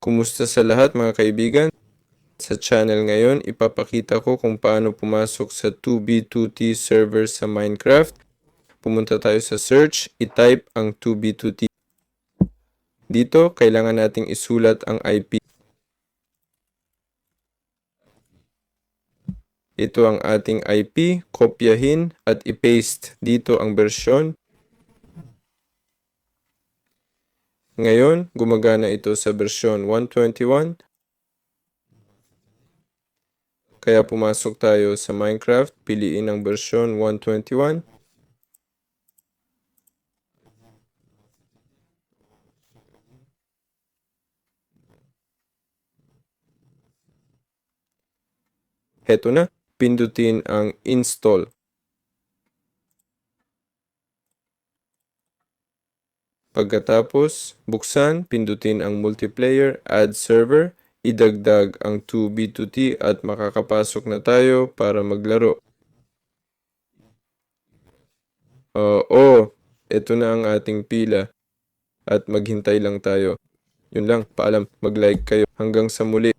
Kumusta sa lahat mga kaibigan? Sa channel ngayon, ipapakita ko kung paano pumasok sa 2B2T server sa Minecraft. Pumunta tayo sa search, itype ang 2B2T. Dito, kailangan nating isulat ang IP. Ito ang ating IP, kopyahin at i-paste dito ang bersyon. Ngayon, gumagana ito sa bersyon 121. Kaya pumasok tayo sa Minecraft, piliin ang bersyon 121. Heto na, pindutin ang install. Pagkatapos, buksan, pindutin ang multiplayer, add server, idagdag ang 2B2T at makakapasok na tayo para maglaro. Ito na ang ating pila at maghintay lang tayo. Yun lang, paalam, mag-like kayo. Hanggang sa muli.